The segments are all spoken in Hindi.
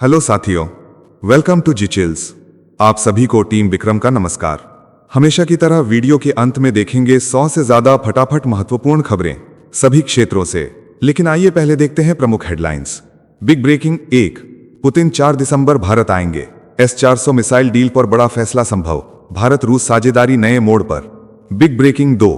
हेलो साथियों, वेलकम टू जी चिल्स। आप सभी को टीम विक्रम का नमस्कार। हमेशा की तरह वीडियो के अंत में देखेंगे 100 से ज्यादा फटाफट महत्वपूर्ण खबरें सभी क्षेत्रों से। लेकिन आइए पहले देखते हैं प्रमुख हेडलाइंस। बिग ब्रेकिंग 1, पुतिन 4 दिसंबर भारत आएंगे। S-400 मिसाइल डील पर बड़ा फैसला संभव, भारत रूस साझेदारी नए मोड़ पर। बिग ब्रेकिंग 2,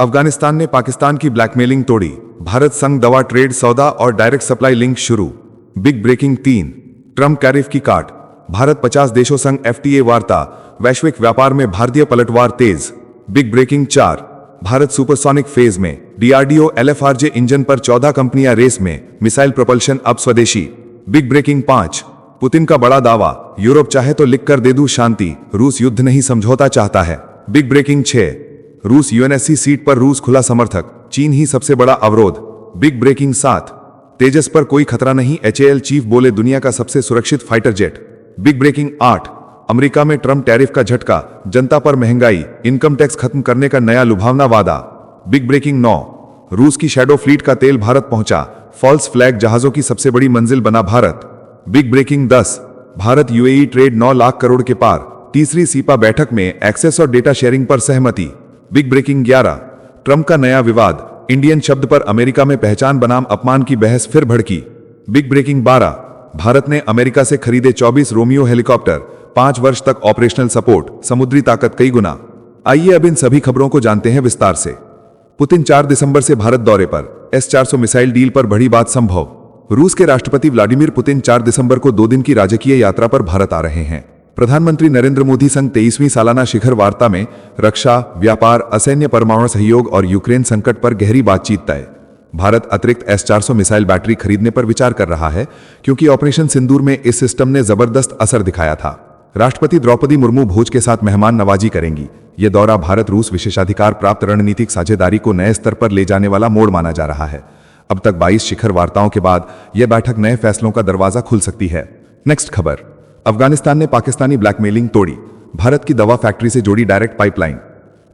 अफगानिस्तान ने पाकिस्तान की ब्लैकमेलिंग तोड़ी, भारत संग दवा ट्रेड सौदा और डायरेक्ट सप्लाई लिंक शुरू। बिग ब्रेकिंग 3, ट्रम्प टैरिफ की काट, भारत 50 देशों संग FTA वार्ता, वैश्विक व्यापार में भारतीय पलटवार तेज। Big breaking 4, Bharat supersonic phase में, DRDO LFRJ इंजन पर 14 कंपनियां रेस में, मिसाइल प्रोपल्शन अब स्वदेशी। बिग ब्रेकिंग 5, पुतिन का बड़ा दावा, यूरोप चाहे तो लिख कर दे दूं शांति, रूस युद्ध नहीं समझौता चाहता है। बिग ब्रेकिंग 6, रूस UNSC सीट पर रूस खुला समर्थक, चीन ही सबसे बड़ा अवरोध। बिग ब्रेकिंग 7, तेजस पर कोई खतरा नहीं, HAL चीफ बोले दुनिया का सबसे सुरक्षित fighter jet. Big breaking 8, America में ट्रम्प टैरिफ का झटका, जनता पर महंगाई, इनकम टैक्स खत्म करने का नया लुभावना वादा। बिग ब्रेकिंग 9, रूस की शैडो फ्लीट का तेल भारत पहुंचा, फॉल्स फ्लैग जहाजों की सबसे बड़ी मंजिल बना भारत। Big breaking 10, Bharat UAE trade 9 lakh crore के पार, तीसरी सीपा बैठक में एक्सेस और डेटा शेयरिंग पर सहमति। बिग ब्रेकिंग 11, ट्रम्प का नया विवाद, इंडियन शब्द पर अमेरिका में पहचान बनाम अपमान की बहस फिर भड़की। बिग ब्रेकिंग 12, भारत ने अमेरिका से खरीदे 24 रोमियो हेलीकॉप्टर, 5 वर्ष तक ऑपरेशनल सपोर्ट, समुद्री ताकत कई गुना। आइए अब इन सभी खबरों को जानते हैं विस्तार से। पुतिन 4 दिसंबर से भारत दौरे पर, S-400 मिसाइल डील पर बड़ी बात संभव। रूस के राष्ट्रपति व्लादिमीर पुतिन 4 दिसंबर को 2 दिन की राजकीय यात्रा पर भारत आ रहे हैं। प्रधानमंत्री नरेंद्र मोदी संग 23वीं सालाना शिखर वार्ता में रक्षा, व्यापार, असैन्य परमाणु सहयोग और यूक्रेन संकट पर गहरी बातचीत तय। भारत अतिरिक्त S-400 मिसाइल बैटरी खरीदने पर विचार कर रहा है, क्योंकि ऑपरेशन सिंदूर में इस सिस्टम ने जबरदस्त असर दिखाया था। राष्ट्रपति द्रौपदी मुर्मू भोज के साथ मेहमान नवाजी करेंगी। यह दौरा भारत रूस विशेषाधिकार प्राप्त रणनीतिक साझेदारी को नए स्तर पर ले जाने वाला मोड़ माना जा रहा है। अब तक 22 शिखर वार्ताओं के बाद यह बैठक नए फैसलों का दरवाजा खुल सकती है। नेक्स्ट खबर, अफगानिस्तान ने पाकिस्तानी ब्लैकमेलिंग तोड़ी, भारत की दवा फैक्ट्री से जोड़ी डायरेक्ट पाइपलाइन।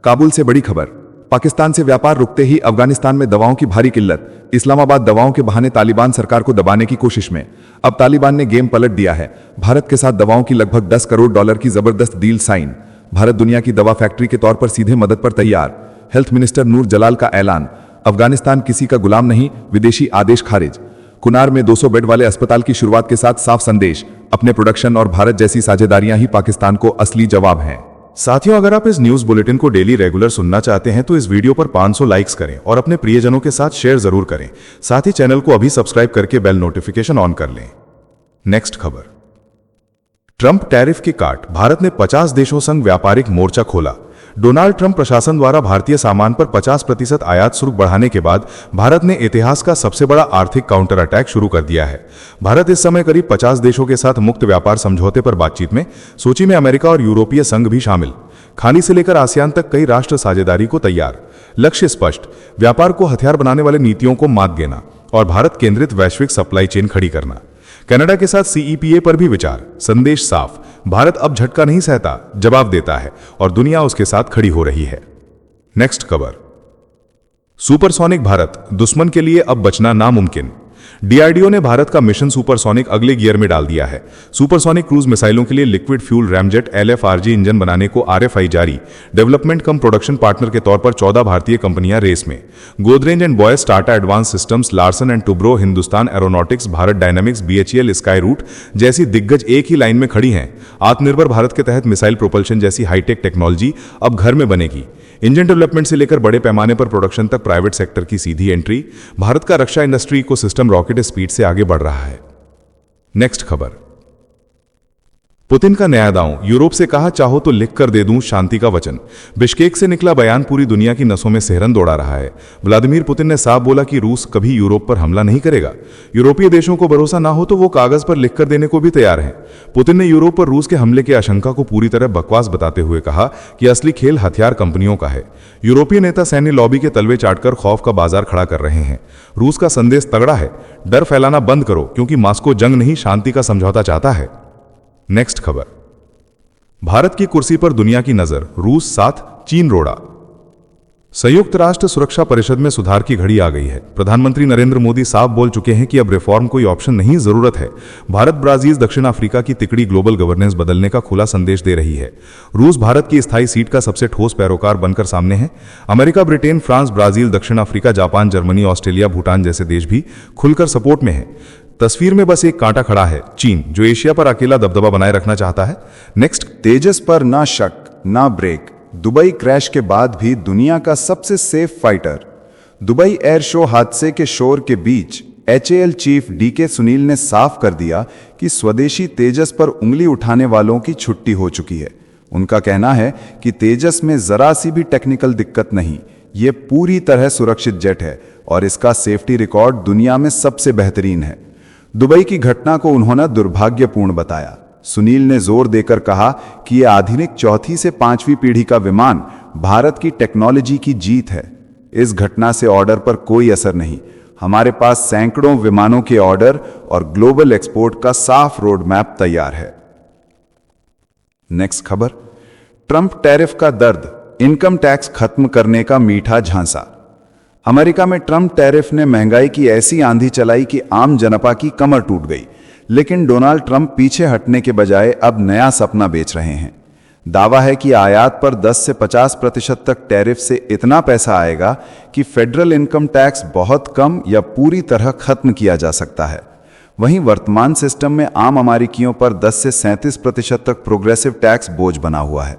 काबुल से बड़ी खबर, पाकिस्तान से व्यापार रुकते ही अफगानिस्तान में दवाओं की भारी किल्लत, इस्लामाबाद दवाओं के बहाने तालिबान सरकार को दबाने की कोशिश में। अब तालिबान ने गेम पलट दिया है, भारत के साथ दवाओं की लगभग $10 करोड़ की जबरदस्त डील साइन। भारत दुनिया की दवा फैक्ट्री के तौर पर सीधे मदद पर तैयार। हेल्थ मिनिस्टर नूर जलाल का ऐलान, अफगानिस्तान किसी का गुलाम नहीं, विदेशी आदेश खारिज। कुनार में 200 बेड वाले अस्पताल की शुरुआत के साथ साफ संदेश, अपने प्रोडक्शन और भारत जैसी साझेदारियां ही पाकिस्तान को असली जवाब हैं। साथियों, अगर आप इस न्यूज बुलेटिन को डेली रेगुलर सुनना चाहते हैं तो इस वीडियो पर 500 लाइक्स करें और अपने प्रियजनों के साथ शेयर जरूर करें। साथ ही चैनल को अभी सब्सक्राइब करके बेल नोटिफिकेशन ऑन कर लें। नेक्स्ट खबर, ट्रम्प टैरिफ की काट, भारत ने 50 देशों संग व्यापारिक मोर्चा खोला। डोनाल्ड ट्रंप प्रशासन द्वारा भारतीय सामान पर 50% आयात शुल्क बढ़ाने के बाद भारत ने इतिहास का सबसे बड़ा आर्थिक काउंटर अटैक शुरू कर दिया है। भारत इस समय करीब 50 देशों के साथ मुक्त व्यापार समझौते पर बातचीत में, सूची में अमेरिका और यूरोपीय संघ भी शामिल। खाड़ी से लेकर आसियान तक कई राष्ट्र साझेदारी को तैयार। लक्ष्य स्पष्ट, व्यापार को हथियार बनाने वाले नीतियों को मात देना और भारत केंद्रित वैश्विक सप्लाई चेन खड़ी करना। कनाडा के साथ CEPA पर भी विचार, संदेश साफ, भारत अब झटका नहीं सहता, जवाब देता है और दुनिया उसके साथ खड़ी हो रही है। नेक्स्ट खबर, सुपरसोनिक भारत, दुश्मन के लिए अब बचना नामुमकिन। DRDO ने भारत का मिशन सुपरसोनिक अगले गियर में डाल दिया है। सुपरसोनिक क्रूज मिसाइलों के लिए liquid fuel ramjet LFRJ engine बनाने को RFI जारी। डेवलपमेंट कम प्रोडक्शन पार्टनर के तौर पर 14 भारतीय कंपनियां रेस में। Godrej and Boyce, Tata advance systems, Larsen and Toubro, Hindustan aeronautics, Bharat dynamics, BHEL, Skyroot जैसी दिग्गज एक ही लाइन में खड़ी हैं। आत्मनिर्भर भारत के तहत मिसाइल प्रोपल्शन जैसी हाईटेक टेक्नोलॉजी अब घर में बनेगी। इंजन डेवलपमेंट से लेकर बड़े पैमाने पर प्रोडक्शन तक प्राइवेट सेक्टर की सीधी एंट्री। भारत का रक्षा इंडस्ट्री इकोसिस्टम रॉकेट स्पीड से आगे बढ़ रहा है। नेक्स्ट खबर, पुतिन का नया दांव, यूरोप से कहा चाहो तो लिख कर दे दूं शांति का वचन। बिश्केक से निकला बयान पूरी दुनिया की नसों में सिहरन दौड़ा रहा है। व्लादिमीर पुतिन ने साफ बोला कि रूस कभी यूरोप पर हमला नहीं करेगा। यूरोपीय देशों को भरोसा ना हो तो वो कागज पर लिख कर देने को भी तैयार हैं। पुतिन ने यूरोप पर रूस के हमले की आशंका को पूरी तरह बकवास बताते हुए कहा कि असली खेल हथियार कंपनियों का है। यूरोपीय नेता सैन्य लॉबी के तलवे चाटकर खौफ का बाजार खड़ा कर रहे हैं। रूस का संदेश तगड़ा है, डर फैलाना बंद करो, क्योंकि मॉस्को जंग नहीं शांति का समझौता चाहता है। नेक्स्ट खबर, भारत की कुर्सी पर दुनिया की नजर, रूस साथ, चीन रोड़ा। संयुक्त राष्ट्र सुरक्षा परिषद में सुधार की घड़ी आ गई है। प्रधानमंत्री नरेंद्र मोदी साफ बोल चुके हैं कि अब रिफॉर्म कोई ऑप्शन नहीं, जरूरत है। भारत, ब्राजील, दक्षिण अफ्रीका की तिकड़ी ग्लोबल गवर्नेंस बदलने का खुला संदेश दे रही है। रूस भारत की स्थायी सीट का सबसे ठोस पैरोकार बनकर सामने है। अमेरिका, ब्रिटेन, फ्रांस, ब्राजील, दक्षिण Africa, Japan, Germany, Australia, Bhutan जैसे देश भी खुलकर सपोर्ट में है। तस्वीर में बस एक कांटा खड़ा है, चीन, जो एशिया पर अकेला दबदबा बनाए रखना चाहता है। नेक्स्ट, तेजस पर ना शक ना ब्रेक। दुबई क्रैश के बाद भी दुनिया का सबसे safe fighter. Dubai air show हादसे के शोर के बीच HAL चीफ DK सुनील ने साफ कर दिया कि स्वदेशी तेजस पर उंगली उठाने वालों की छुट्टी हो चुकी है। उनका कहना है कि तेजस में जरा सी भी टेक्निकल दिक्कत नहीं, ये पूरी तरह सुरक्षित जेट है और इसका सेफ्टी रिकॉर्ड दुनिया में सबसे बेहतरीन है। दुबई की घटना को उन्होंने दुर्भाग्यपूर्ण बताया। सुनील ने जोर देकर कहा कि यह आधुनिक चौथी से पांचवी पीढ़ी का विमान भारत की टेक्नोलॉजी की जीत है। इस घटना से ऑर्डर पर कोई असर नहीं। हमारे पास सैकड़ों विमानों के ऑर्डर और ग्लोबल एक्सपोर्ट का साफ रोड मैप तैयार है। नेक्स्ट खबर, ट्रंप टैरिफ का दर्द, इनकम टैक्स खत्म करने का मीठा झांसा। अमेरिका में ट्रंप टैरिफ ने महंगाई की ऐसी आंधी चलाई कि आम जनता की कमर टूट गई। लेकिन डोनाल्ड ट्रंप पीछे हटने के बजाय अब नया सपना बेच रहे हैं। दावा है कि आयात पर 10 से 50% तक टैरिफ से इतना पैसा आएगा कि फेडरल इनकम टैक्स बहुत कम या पूरी तरह खत्म किया जा सकता है। वहीं वर्तमान सिस्टम में आम अमेरिकियों पर 10 से 37% तक प्रोग्रेसिव टैक्स बोझ बना हुआ है।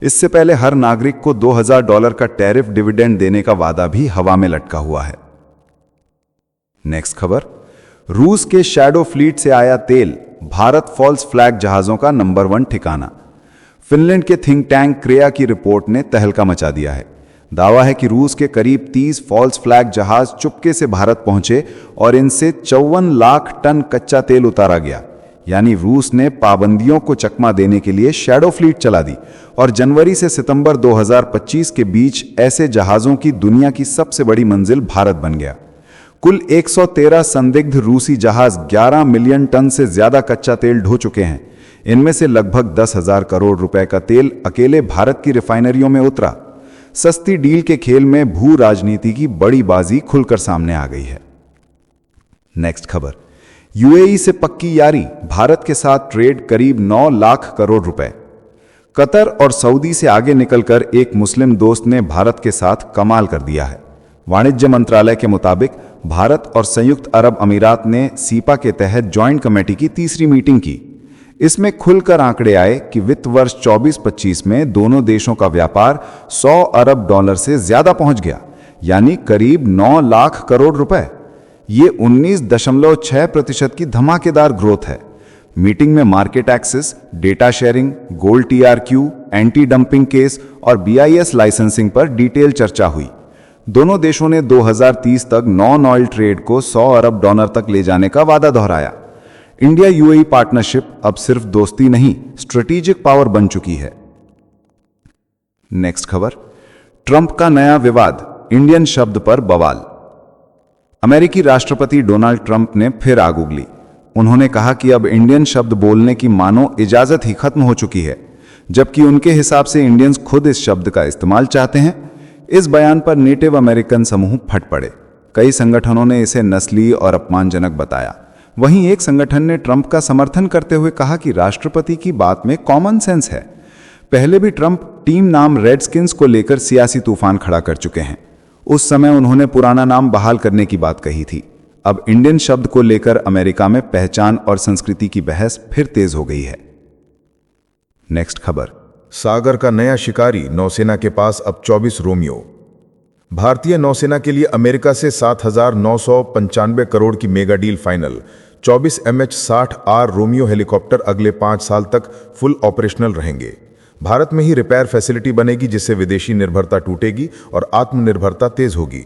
इससे पहले हर नागरिक को $2000 का टैरिफ डिविडेंड देने का वादा भी हवा में लटका हुआ है। नेक्स्ट खबर, रूस के शैडो फ्लीट से आया तेल, भारत फॉल्स फ्लैग जहाजों का नंबर 1 ठिकाना। फिनलैंड के थिंक टैंक क्रेया की रिपोर्ट ने तहलका मचा दिया है। दावा है कि रूस के करीब 30 फॉल्स फ्लैग जहाज चुपके से भारत पहुंचे और इनसे 54 लाख टन कच्चा तेल उतारा गया। यानी रूस ने पाबंदियों को चकमा देने के लिए शैडो फ्लीट चला दी और जनवरी से सितंबर 2025 के बीच ऐसे जहाजों की दुनिया की सबसे बड़ी मंजिल भारत बन गया। कुल 113 संदिग्ध रूसी जहाज 11 मिलियन टन से ज्यादा कच्चा तेल ढो चुके हैं। इनमें से लगभग 10,000 करोड़ रुपए का तेल अकेले भारत की रिफाइनरियों में उतरा। सस्ती डील के खेल में भू राजनीति की बड़ी बाजी खुलकर सामने आ गई है। नेक्स्ट खबर, UAE से पक्की यारी, भारत के साथ ट्रेड करीब 9 लाख करोड़ रुपए। कतर और सऊदी से आगे निकलकर एक मुस्लिम दोस्त ने भारत के साथ कमाल कर दिया है। वाणिज्य मंत्रालय के मुताबिक भारत और संयुक्त अरब अमीरात ने सीपा के तहत ज्वाइंट कमेटी की तीसरी मीटिंग की। इसमें खुलकर आंकड़े आए कि वित्त वर्ष 24-25 में दोनों देशों का व्यापार $100 अरब से ज्यादा पहुंच गया, यानी करीब 9 लाख करोड़ रुपए। ये 19.6% की धमाकेदार ग्रोथ है। मीटिंग में market access, data sharing, gold TRQ, anti dumping case और BIS लाइसेंसिंग पर डिटेल चर्चा हुई। दोनों देशों ने 2030 तक नॉन ऑयल ट्रेड को $100 अरब तक ले जाने का वादा दोहराया। इंडिया UAE पार्टनरशिप अब सिर्फ दोस्ती नहीं, स्ट्रेटेजिक पावर बन चुकी है। नेक्स्ट खबर, ट्रंप का नया विवाद, इंडियन शब्द पर बवाल। अमेरिकी राष्ट्रपति डोनाल्ड ट्रंप ने फिर आग उगली। उन्होंने कहा कि अब इंडियन शब्द बोलने की मानो इजाजत ही खत्म हो चुकी है, जबकि उनके हिसाब से इंडियंस खुद इस शब्द का इस्तेमाल चाहते हैं। इस बयान पर नेटिव अमेरिकन समूह फट पड़े। कई संगठनों ने इसे नस्ली और अपमानजनक बताया। वहीं एक संगठन ने ट्रंप का समर्थन करते हुए कहा कि राष्ट्रपति की बात में कॉमन सेंस है। पहले भी ट्रंप टीम नाम रेडस्किन्स को लेकर सियासी तूफान खड़ा कर चुके हैं। उस समय उन्होंने पुराना नाम बहाल करने की बात कही थी। अब इंडियन शब्द को लेकर अमेरिका में पहचान और संस्कृति की बहस फिर तेज हो गई है। नेक्स्ट खबर, सागर का नया शिकारी, नौसेना के पास अब 24 रोमियो। भारतीय नौसेना के लिए अमेरिका से 7,995 करोड़ की mega deal final. 24 MH-60R Romeo helicopter अगले 5 साल तक फुल ऑपरेशनल रहेंगे। भारत में ही रिपेयर फैसिलिटी बनेगी, जिससे विदेशी निर्भरता टूटेगी और आत्मनिर्भरता तेज होगी।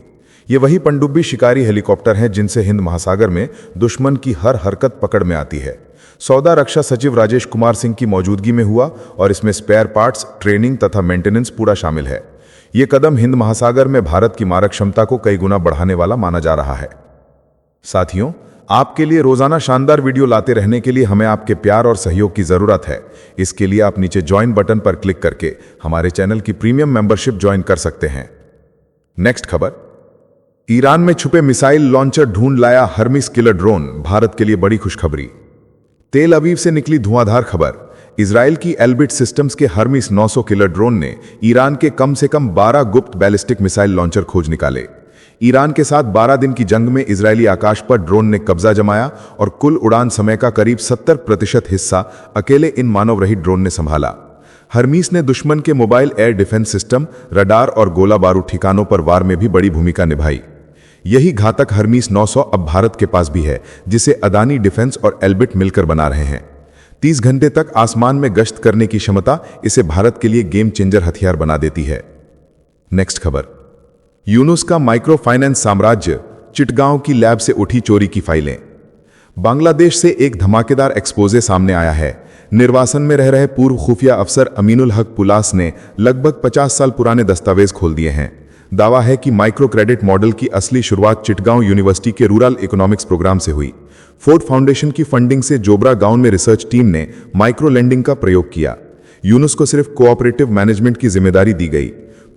ये वही पनडुब्बी शिकारी हेलीकॉप्टर हैं जिनसे हिंद महासागर में दुश्मन की हर हरकत पकड़ में आती है। सौदा रक्षा सचिव राजेश कुमार सिंह की मौजूदगी में हुआ और इसमें स्पेयर पार्ट्स, ट्रेनिंग तथा मेंटेनेंस पूरा शामिल है। ये कदम हिंद महासागर में भारत की मारक क्षमता को कई गुना बढ़ाने वाला माना जा रहा है। साथियों, आपके लिए रोजाना शानदार वीडियो लाते रहने के लिए हमें आपके प्यार और सहयोग की जरूरत है। इसके लिए आप नीचे ज्वाइन बटन पर क्लिक करके हमारे चैनल की प्रीमियम मेंबरशिप ज्वाइन कर सकते हैं। नेक्स्ट खबर, ईरान में छुपे मिसाइल लॉन्चर ढूंढ लाया हर्मिस किलर ड्रोन, भारत के लिए बड़ी खुशखबरी। तेल अवीव से निकली धुआंधार खबर, इजराइल की एल्बिट सिस्टम्स के हर्मिस 900 किलर ड्रोन ने ईरान के कम से कम 12 गुप्त बैलिस्टिक मिसाइल लॉन्चर खोज निकाले। ईरान के साथ 12 दिन की जंग में इजरायली आकाश पर ड्रोन ने कब्जा जमाया और कुल उड़ान समय का करीब 70% हिस्सा अकेले इन मानव रहित ड्रोन ने संभाला। हर्मीस ने दुश्मन के mobile air defence system, radar और गोला बारूद ठिकानों पर वार में भी बड़ी भूमिका निभाई। यही घातक हर्मीस 900 अब भारत के पास भी है, जिसे अदानी डिफेंस और एल्बिट मिलकर बना रहे हैं। 30 घंटे तक आसमान में गश्त करने की क्षमता इसे भारत के लिए गेम चेंजर हथियार बना देती है। नेक्स्ट खबर, यूनुस का माइक्रो फाइनेंस साम्राज्य, चिटगांव की लैब से उठी चोरी की फाइलें। बांग्लादेश से एक धमाकेदार एक्सपोजे सामने आया है। निर्वासन में रह रहे पूर्व खुफिया अफसर अमीनुल हक पुलास ने लगभग 50 साल पुराने दस्तावेज खोल दिए हैं। दावा है कि माइक्रो क्रेडिट मॉडल की असली शुरुआत चिटगांव यूनिवर्सिटी के रूरल इकोनॉमिक्स प्रोग्राम से हुई। फोर्ड फाउंडेशन की फंडिंग से जोबरा गांव में रिसर्च टीम ने माइक्रो लेंडिंग का प्रयोग किया। यूनुस को सिर्फ कोऑपरेटिव मैनेजमेंट की जिम्मेदारी दी गई।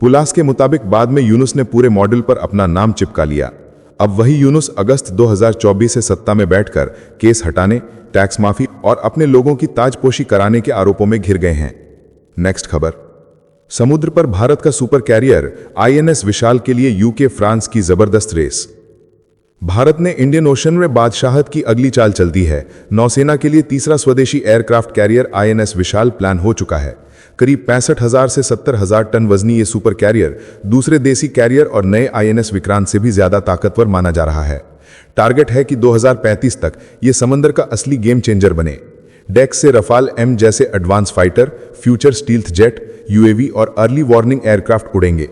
पुलास के मुताबिक बाद में यूनुस ने पूरे मॉडल पर अपना नाम चिपका लिया। अब वही यूनुस अगस्त 2024 से सत्ता में बैठकर केस हटाने, टैक्स माफी और अपने लोगों की ताजपोशी कराने के आरोपों में घिर गए हैं। नेक्स्ट खबर, समुद्र पर भारत का सुपर कैरियर आईएनएस विशाल के लिए यूके फ्रांस की जबरदस्त रेस। भारत ने इंडियन ओशन में बादशाहत की अगली चाल चल दी है। नौसेना के लिए तीसरा स्वदेशी एयरक्राफ्ट कैरियर आईएनएस विशाल प्लान हो चुका है। करीब 65,000 से 70,000 टन वजनी ये सुपर कैरियर दूसरे देसी कैरियर और नए आईएनएस विक्रांत से भी ज्यादा ताकतवर माना जा रहा है। टारगेट है कि 2035 तक ये समंदर का असली गेम चेंजर बने। डेक से रफाल एम जैसे advance fighter, future stealth jet, UAV और अर्ली वार्निंग एयरक्राफ्ट उड़ेंगे।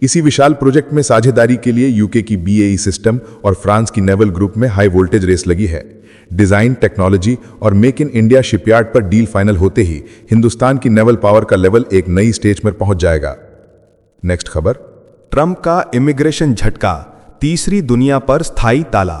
इसी विशाल प्रोजेक्ट में साझेदारी के लिए यूके की बीएई सिस्टम और फ्रांस की नेवल ग्रुप में हाई वोल्टेज रेस लगी है। डिजाइन, टेक्नोलॉजी और मेक इन इंडिया शिपयार्ड पर डील फाइनल होते ही हिंदुस्तान की नेवल पावर का लेवल एक नई स्टेज पर पहुंच जाएगा। नेक्स्ट खबर, ट्रंप का इमिग्रेशन झटका, तीसरी दुनिया पर स्थायी ताला।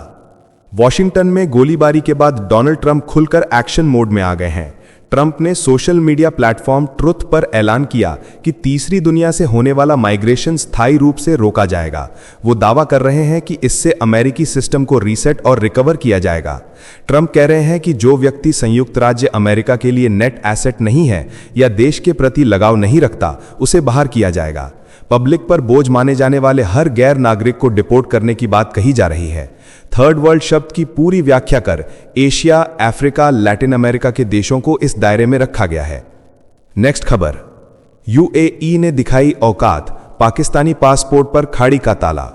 वॉशिंगटन में गोलीबारी के बाद डोनाल्ड ट्रंप खुलकर एक्शन मोड में आ गए हैं। ट्रंप ने सोशल मीडिया प्लेटफॉर्म ट्रुथ पर ऐलान किया कि तीसरी दुनिया से होने वाला माइग्रेशन स्थायी रूप से रोका जाएगा। वो दावा कर रहे हैं कि इससे अमेरिकी सिस्टम को रीसेट और रिकवर किया जाएगा। ट्रंप कह रहे हैं कि जो व्यक्ति संयुक्त राज्य अमेरिका के लिए नेट एसेट नहीं है या देश के प्रति लगाव नहीं रखता, उसे बाहर किया जाएगा। पब्लिक पर बोझ माने जाने वाले हर गैर नागरिक को डिपोर्ट करने की बात कही जा रही है। थर्ड वर्ल्ड शब्द की पूरी व्याख्या कर एशिया, अफ्रीका, लैटिन अमेरिका के देशों को इस दायरे में रखा गया है। नेक्स्ट खबर, यूएई ने दिखाई औकात, पाकिस्तानी पासपोर्ट पर खाड़ी का ताला।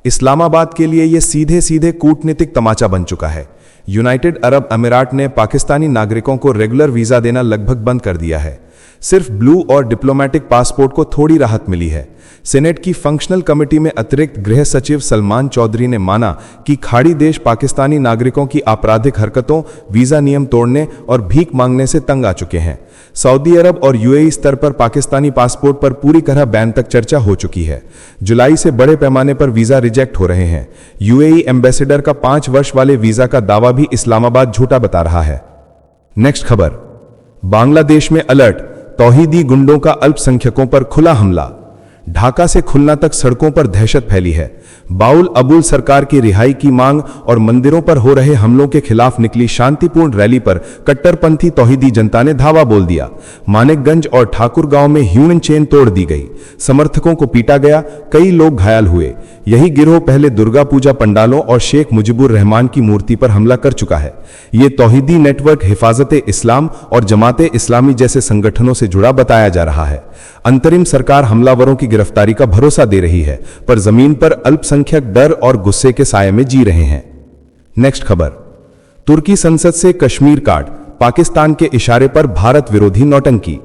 इस्लामाबाद के लिए यह सीधे सीधे कूटनीतिक तमाचा बन चुका है। यूनाइटेड अरब अमीरात ने पाकिस्तानी नागरिकों को रेगुलर वीजा देना लगभग बंद कर दिया है। सिर्फ ब्लू और डिप्लोमेटिक पासपोर्ट को थोड़ी राहत मिली है। सेनेट की फंक्शनल कमेटी में अतिरिक्त गृह सचिव सलमान चौधरी ने माना कि खाड़ी देश पाकिस्तानी नागरिकों की आपराधिक हरकतों, वीजा नियम तोड़ने और भीख मांगने से तंग आ चुके हैं। सऊदी अरब और यूएई स्तर पर पाकिस्तानी पासपोर्ट पर पूरी तरह बैन तक चर्चा हो चुकी है। जुलाई से बड़े पैमाने पर वीजा रिजेक्ट हो रहे हैं। यूएई एम्बेसडर का 5 वर्ष वाले वीजा का दावा भी इस्लामाबाद झूठा बता रहा है। नेक्स्ट खबर, बांग्लादेश में अलर्ट, तौहीदी गुंडों का अल्पसंख्यकों पर खुला हमला। ढाका से खुलना तक सड़कों पर दहशत फैली है। बाउल अबुल सरकार की रिहाई की मांग और मंदिरों पर हो रहे हमलों के खिलाफ निकली शांतिपूर्ण रैली पर कट्टरपंथी तौहीदी जनता ने धावा बोल दिया। मानिकगंज और ठाकुर गांव में ह्यूमन चेन तोड़ दी गई। समर्थकों को पीटा गया, कई लोग घायल हुए। यही गिरोह पहले दुर्गा पूजा पंडालों और शेख मुजीबुर रहमान की मूर्ति पर हमला कर चुका है। ये तौहीदी नेटवर्क हिफाजते इस्लाम और जमाते इस्लामी जैसे संगठनों से जुड़ा बताया जा रहा है। अंतरिम सरकार हमलावरों की गिरफ्तारी का भरोसा दे रही है, पर जमीन पर अल्पसंख्यक डर और गुस्से के साये में जी रहे हैं। नेक्स्ट खबर, तुर्की संसद से कश्मीर काट, पाकिस्तान के इशारे पर भारत विरोधी नौटंकी।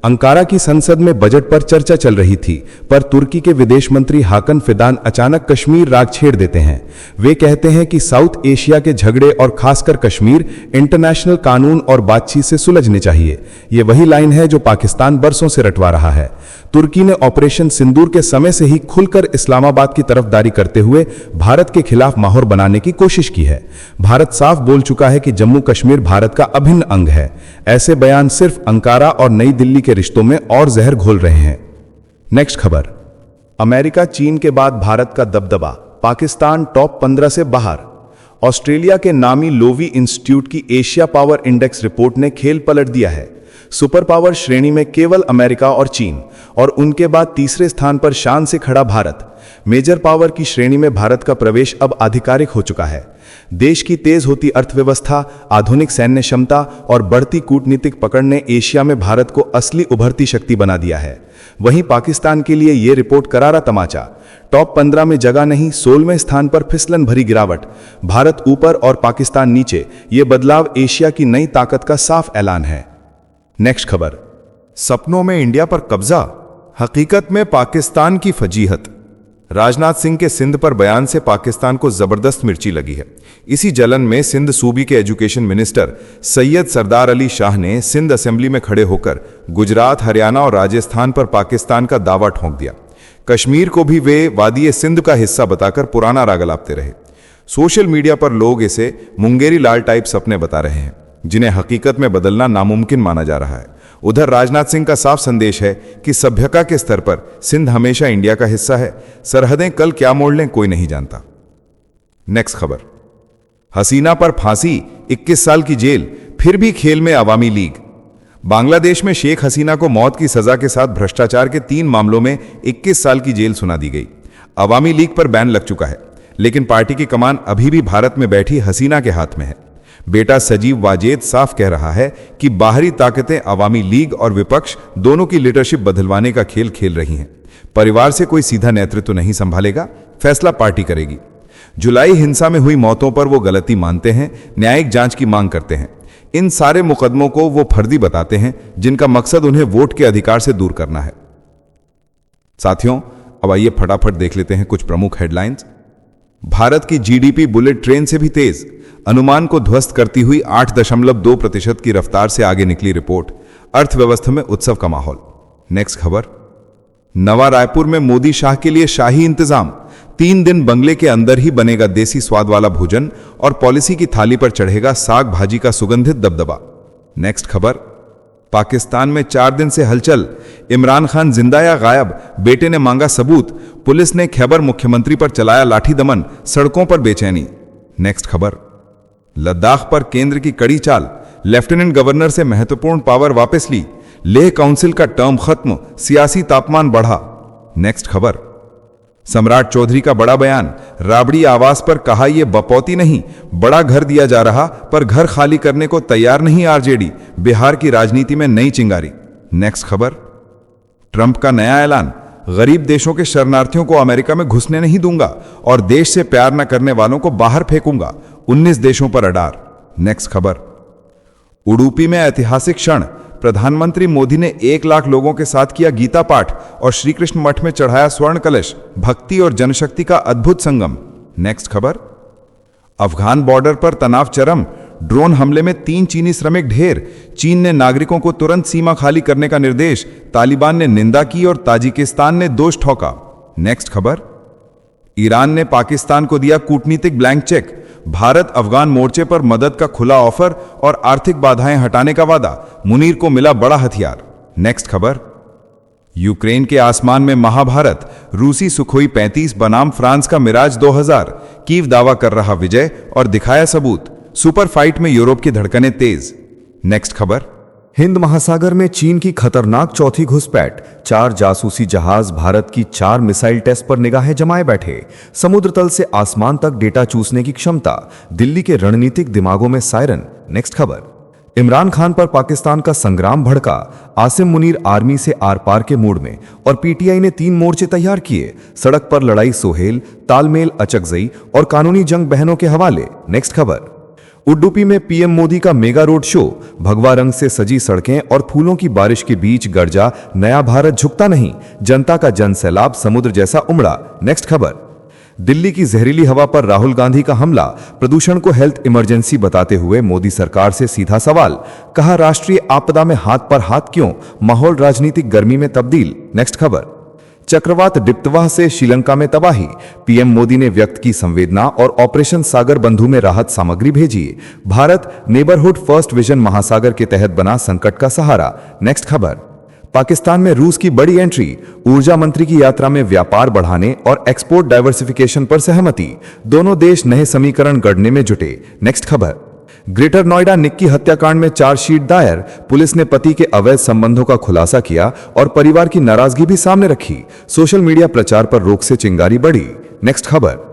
अंकारा की संसद में बजट पर चर्चा चल रही थी, पर तुर्की के विदेश मंत्री हाकन फिदान अचानक कश्मीर राग छेड़ देते हैं। वे कहते हैं कि साउथ एशिया के झगड़े और खासकर कश्मीर इंटरनेशनल कानून और बातचीत से सुलझने चाहिए। ये वही लाइन है जो पाकिस्तान बरसों से रटवा रहा है। तुर्की ने ऑपरेशन सिंदूर के समय से ही खुलकर इस्लामाबाद की तरफदारी करते हुए भारत के खिलाफ माहौल बनाने की कोशिश की है। भारत साफ बोल चुका है कि जम्मू कश्मीर भारत का अभिन्न अंग है। ऐसे बयान सिर्फ अंकारा और नई दिल्ली के रिश्तों में और जहर घोल रहे हैं। नेक्स्ट खबर, अमेरिका चीन के बाद भारत का दबदबा, पाकिस्तान टॉप 15 से बाहर। ऑस्ट्रेलिया के नामी लोवी इंस्टीट्यूट की एशिया पावर इंडेक्स रिपोर्ट ने खेल पलट दिया है। सुपर पावर श्रेणी में केवल अमेरिका और चीन, और उनके बाद तीसरे स्थान पर शान से खड़ा भारत। मेजर पावर की श्रेणी में भारत का प्रवेश अब आधिकारिक हो चुका है। देश की तेज होती अर्थव्यवस्था, आधुनिक सैन्य क्षमता और बढ़ती कूटनीतिक पकड़ ने एशिया में भारत को असली उभरती शक्ति बना दिया है। वहीं पाकिस्तान के लिए यह रिपोर्ट करारा तमाचा। टॉप 15 में जगह नहीं, 16वें स्थान पर फिसलन भरी गिरावट। भारत ऊपर और पाकिस्तान नीचे, ये बदलाव एशिया की नई ताकत का साफ ऐलान है। नेक्स्ट खबर, सपनों में इंडिया पर कब्जा, हकीकत में पाकिस्तान की फजीहत। राजनाथ सिंह के सिंध पर बयान से पाकिस्तान को जबरदस्त मिर्ची लगी है। इसी जलन में सिंध सूबे के एजुकेशन मिनिस्टर सैयद सरदार अली शाह ने सिंध असेंबली में खड़े होकर गुजरात, हरियाणा और राजस्थान पर पाकिस्तान का दावा ठोंक दिया। कश्मीर को भी वे वादी सिंध का हिस्सा बताकर पुराना राग अलापते रहे। सोशल मीडिया पर लोग इसे मुंगेरी लाल टाइप सपने बता रहे हैं, जिन्हें हकीकत में बदलना नामुमकिन माना जा रहा है। उधर राजनाथ सिंह का साफ संदेश है कि सभ्यता के स्तर पर सिंध हमेशा इंडिया का हिस्सा है। सरहदें कल क्या मोड़ लें कोई नहीं जानता। नेक्स्ट खबर, हसीना पर फांसी, 21 साल की जेल, फिर भी खेल में अवामी लीग। बांग्लादेश में शेख हसीना को मौत की सजा के साथ भ्रष्टाचार के 3 मामलों में 21 साल की जेल सुना दी गई। अवामी लीग पर बैन लग चुका है, लेकिन पार्टी की कमान अभी भी भारत में बैठी हसीना के हाथ में है। बेटा सजीव वाजेद साफ कह रहा है कि बाहरी ताकतें अवामी लीग और विपक्ष दोनों की लीडरशिप बदलवाने का खेल खेल रही हैं। परिवार से कोई सीधा नेतृत्व नहीं संभालेगा, फैसला पार्टी करेगी। जुलाई हिंसा में हुई मौतों पर वो गलती मानते हैं, न्यायिक जांच की मांग करते हैं। इन सारे मुकदमों को वो फर्जी बताते हैं, जिनका मकसद उन्हें वोट के अधिकार से दूर करना है। साथियों, अब आइए फटाफट देख लेते हैं कुछ प्रमुख हेडलाइंस। भारत की जीडीपी बुलेट ट्रेन से भी तेज, अनुमान को ध्वस्त करती हुई 8.2% की रफ्तार से आगे निकली रिपोर्ट। अर्थव्यवस्था में उत्सव का माहौल। नेक्स्ट खबर, नवा रायपुर में मोदी शाह के लिए शाही इंतजाम। 3 दिन बंगले के अंदर ही बनेगा देसी स्वाद वाला भोजन और पॉलिसी की थाली पर चढ़ेगा साग भाजी का सुगंधित दबदबा। नेक्स्ट खबर, पाकिस्तान में 4 दिन से हलचल, इमरान खान जिंदा या गायब, बेटे ने मांगा सबूत, पुलिस ने खैबर मुख्यमंत्री पर चलाया लाठी दमन, सड़कों पर बेचैनी। नेक्स्ट खबर, लद्दाख पर केंद्र की कड़ी चाल, लेफ्टिनेंट गवर्नर से महत्वपूर्ण पावर वापस ली, लेह काउंसिल का टर्म खत्म, सियासी तापमान बढ़ा। नेक्स्ट खबर, सम्राट चौधरी का बड़ा बयान, राबड़ी आवास पर कहा यह बपौती नहीं, बड़ा घर दिया जा रहा पर घर खाली करने को तैयार नहीं आरजेडी, बिहार की राजनीति में नई चिंगारी। नेक्स्ट खबर, ट्रंप का नया ऐलान, गरीब देशों के शरणार्थियों को अमेरिका में घुसने नहीं दूंगा और देश से प्यार न करने वालों को बाहर फेंकूंगा, 19 देशों पर अडार। नेक्स्ट खबर, उडुपी में ऐतिहासिक क्षण, प्रधानमंत्री मोदी ने 1 लाख लोगों के साथ किया गीता पाठ और श्री कृष्ण मठ में चढ़ाया स्वर्ण कलश, भक्ति और जनशक्ति का अद्भुत संगम। नेक्स्ट खबर, अफगान बॉर्डर पर तनाव चरम, ड्रोन हमले में 3 चीनी श्रमिक ढेर, चीन ने नागरिकों को तुरंत सीमा खाली करने का निर्देश, तालिबान ने निंदा की और ताजिकिस्तान ने दोष ठोका। नेक्स्ट खबर, ईरान ने पाकिस्तान को दिया कूटनीतिक ब्लैंक चेक, भारत अफगान मोर्चे पर मदद का खुला ऑफर और आर्थिक बाधाएं हटाने का वादा, मुनीर को मिला बड़ा हथियार। नेक्स्ट खबर, यूक्रेन के आसमान में महाभारत, रूसी सुखोई 35 बनाम फ्रांस का मिराज 2000, कीव दावा कर रहा विजय और दिखाया सबूत, सुपर फाइट में यूरोप की धड़कनें तेज। नेक्स्ट खबर, हिंद महासागर में चीन की खतरनाक चौथी घुसपैठ, 4 जासूसी जहाज भारत की 4 मिसाइल टेस्ट पर निगाहें जमाए बैठे, समुद्र तल से आसमान तक डेटा चूसने की क्षमता, दिल्ली के रणनीतिक दिमागों में सायरन। नेक्स्ट खबर, इमरान खान पर पाकिस्तान का संग्राम भड़का, आसिम मुनीर आर्मी से आर पार के मूड में और पीटीआई ने 3 मोर्चे तैयार किए, सड़क पर लड़ाई सोहेल, तालमेल अचकजई और कानूनी जंग बहनों के हवाले। नेक्स्ट खबर, उडुपी में पीएम मोदी का मेगा रोड शो, भगवा रंग से सजी सड़कें और फूलों की बारिश के बीच गर्जा नया भारत झुकता नहीं, जनता का जन सैलाब समुद्र जैसा उमड़ा। नेक्स्ट खबर, दिल्ली की जहरीली हवा पर राहुल गांधी का हमला, प्रदूषण को हेल्थ इमरजेंसी बताते हुए मोदी सरकार से सीधा सवाल, कहा राष्ट्रीय आपदा में हाथ पर हाथ क्यों, माहौल राजनीतिक गर्मी में तब्दील। नेक्स्ट खबर, चक्रवात डिप्तवा से श्रीलंका में तबाही, पीएम मोदी ने व्यक्त की संवेदना और ऑपरेशन सागर बंधु में राहत सामग्री भेजी, भारत नेबरहुड फर्स्ट विजन महासागर के तहत बना संकट का सहारा। नेक्स्ट खबर, पाकिस्तान में रूस की बड़ी एंट्री, ऊर्जा मंत्री की यात्रा में व्यापार बढ़ाने और एक्सपोर्ट डाइवर्सिफिकेशन पर सहमति, दोनों देश नए समीकरण गढ़ने में जुटे। नेक्स्ट खबर, ग्रेटर नोएडा निक्की हत्याकांड में चार्जशीट दायर, पुलिस ने पति के अवैध संबंधों का खुलासा किया और परिवार की नाराजगी भी सामने रखी। सोशल मीडिया प्रचार पर रोक से चिंगारी बढ़ी। नेक्स्ट खबर,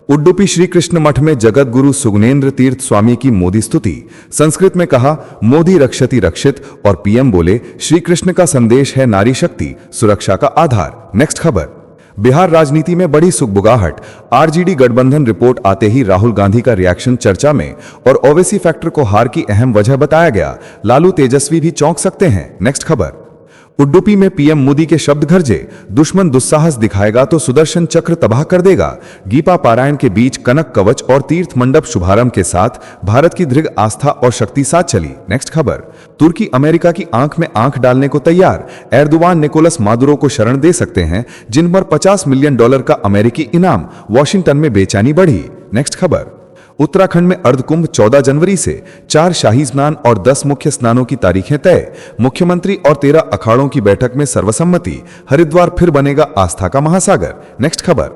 उडुपी श्री कृष्ण मठ में जगत गुरु सुगनेन्द्र तीर्थ स्वामी की मोदी स्तुति, संस्कृत में कहा मोदी रक्षति रक्षित और पीएम बोले श्री कृष्ण का संदेश है नारी शक्ति सुरक्षा का आधार। नेक्स्ट खबर, बिहार राजनीति में बड़ी सुगबुगाहट, आरजेडी गठबंधन रिपोर्ट आते ही राहुल गांधी का रिएक्शन चर्चा में और ओवैसी फैक्टर को हार की अहम वजह बताया गया, लालू तेजस्वी भी चौंक सकते हैं। नेक्स्ट खबर, उडुपी में पीएम मोदी के शब्द गरजे, दुश्मन दुस्साहस दिखाएगा तो सुदर्शन चक्र तबाह कर देगा। गीता पारायण के बीच कनक कवच और तीर्थ मंडप शुभारंभ के साथ भारत की दृढ़ आस्था और शक्ति साथ चली। नेक्स्ट खबर, तुर्की अमेरिका की आंख में आंख डालने को तैयार, एर्दोवान निकोलस मादुरो को शरण दे सकते हैं, जिन पर $50 मिलियन का अमेरिकी इनाम, वॉशिंगटन में बेचैनी बढ़ी। नेक्स्ट खबर, उत्तराखंड में अर्धकुंभ 14 जनवरी से, 4 शाही स्नान और 10 मुख्य स्नानों की तारीखें तय, मुख्यमंत्री और 13 अखाड़ों की बैठक में सर्वसम्मति, हरिद्वार फिर बनेगा आस्था का महासागर। नेक्स्ट खबर,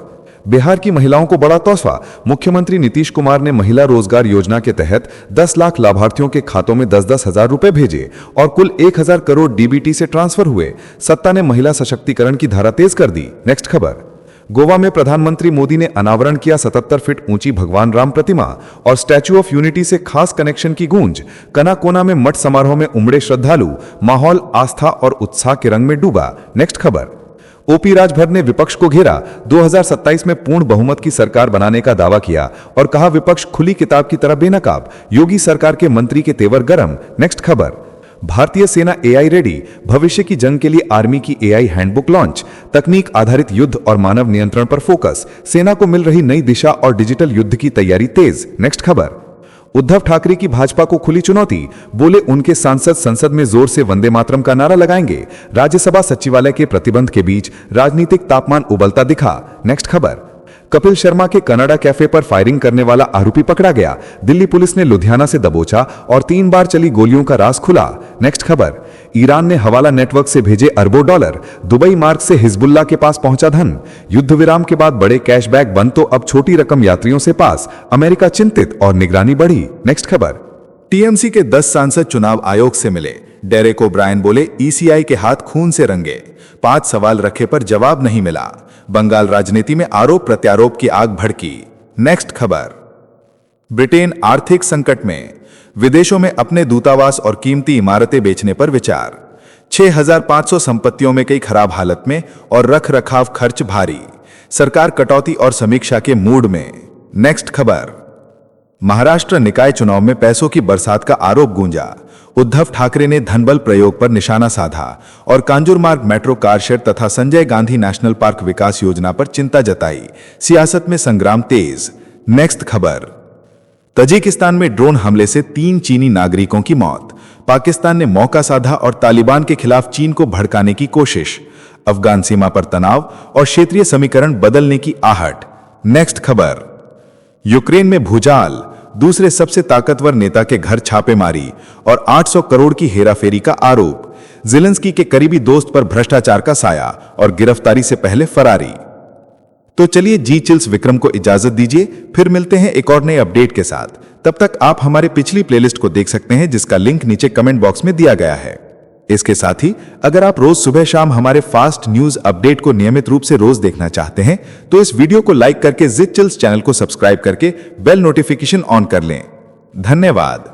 बिहार की महिलाओं को बड़ा तोहफा, मुख्यमंत्री नीतीश कुमार ने महिला रोजगार योजना के तहत 10 लाख लाभार्थियों के खातों में 10-10 हजार रुपए भेजे और कुल 1000 करोड़ डीबीटी से ट्रांसफर हुए। सत्ता ने महिला सशक्तिकरण की धारा तेज कर दी। नेक्स्ट खबर, गोवा में प्रधानमंत्री मोदी ने अनावरण किया 77 फीट ऊंची भगवान राम प्रतिमा और स्टैच्यू ऑफ यूनिटी से खास कनेक्शन की गूंज। कनाकोना में मठ समारोह में उमड़े श्रद्धालु, माहौल आस्था और उत्साह के रंग में डूबा। नेक्स्ट खबर, ओपी राजभर ने विपक्ष को घेरा, 2027 में पूर्ण बहुमत की सरकार बनाने का दावा किया और कहा विपक्ष खुली किताब की तरह बेनकाब, योगी सरकार के मंत्री के तेवर गरम। नेक्स्ट खबर, भारतीय सेना एआई रेडी, भविष्य की जंग के लिए आर्मी की एआई हैंडबुक लॉन्च, तकनीक आधारित युद्ध और मानव नियंत्रण पर फोकस, सेना को मिल रही नई दिशा और डिजिटल युद्ध की तैयारी तेज। नेक्स्ट खबर, उद्धव ठाकरे की भाजपा को खुली चुनौती, बोले उनके सांसद संसद में जोर से वंदे मातरम का नारा लगाएंगे। राज्यसभा सचिवालय के प्रतिबंध के बीच राजनीतिक तापमान उबलता दिखा। नेक्स्ट खबर, कपिल शर्मा के कनाडा कैफे पर फायरिंग करने वाला आरोपी पकड़ा गया, दिल्ली पुलिस ने लुधियाना से दबोचा और 3 बार चली गोलियों का राज खुला। नेक्स्ट खबर, ईरान ने हवाला नेटवर्क से भेजे अरबों डॉलर, दुबई मार्ग से हिजबुल्ला के पास पहुंचा धन, युद्ध विराम के बाद बड़े कैशबैक बंद तो अब छोटी रकम यात्रियों से पास, अमेरिका चिंतित और निगरानी बढ़ी। नेक्स्ट खबर, टीएमसी के 10 सांसद चुनाव आयोग से मिले, डेरेक ओब्रायन बोले ईसीआई के हाथ खून से रंगे, 5 सवाल रखे पर जवाब नहीं मिला। बंगाल राजनीति में आरोप प्रत्यारोप की आग भड़की। नेक्स्ट खबर, ब्रिटेन आर्थिक संकट में, विदेशों में अपने दूतावास और कीमती इमारतें बेचने पर विचार, 6500 संपत्तियों में कई खराब हालत में और रख रखाव खर्च भारी, सरकार कटौती और समीक्षा के मूड में। नेक्स्ट खबर, महाराष्ट्र निकाय चुनाव में पैसों की बरसात का आरोप गूंजा, उद्धव ठाकरे ने धनबल प्रयोग पर निशाना साधा और कांजूरमार्ग मेट्रो कार शेड तथा संजय गांधी नेशनल पार्क विकास योजना पर चिंता जताई, सियासत में संग्राम तेज। नेक्स्ट खबर, तजिकिस्तान में ड्रोन हमले से 3 चीनी नागरिकों की मौत, पाकिस्तान ने मौका साधा और तालिबान के खिलाफ चीन को भड़काने की कोशिश, अफगान सीमा पर तनाव और क्षेत्रीय समीकरण बदलने की आहट। नेक्स्ट खबर, यूक्रेन में भूचाल, दूसरे सबसे ताकतवर नेता के घर छापेमारी और 800 करोड़ की हेराफेरी का आरोप, ज़ेलेंस्की के करीबी दोस्त पर भ्रष्टाचार का साया और गिरफ्तारी से पहले फरारी। तो चलिए जी चिल्स विक्रम को इजाजत दीजिए, फिर मिलते हैं एक और नए अपडेट के साथ। तब तक आप हमारे पिछली प्लेलिस्ट को देख सकते हैं जिसका लिंक नीचे कमेंट बॉक्स में दिया गया है। इसके साथ ही अगर आप रोज सुबह शाम हमारे फास्ट न्यूज अपडेट को नियमित रूप से रोज देखना चाहते हैं तो इस वीडियो को लाइक करके जी चिल्स चैनल को सब्सक्राइब करके बेल नोटिफिकेशन ऑन कर लें। धन्यवाद।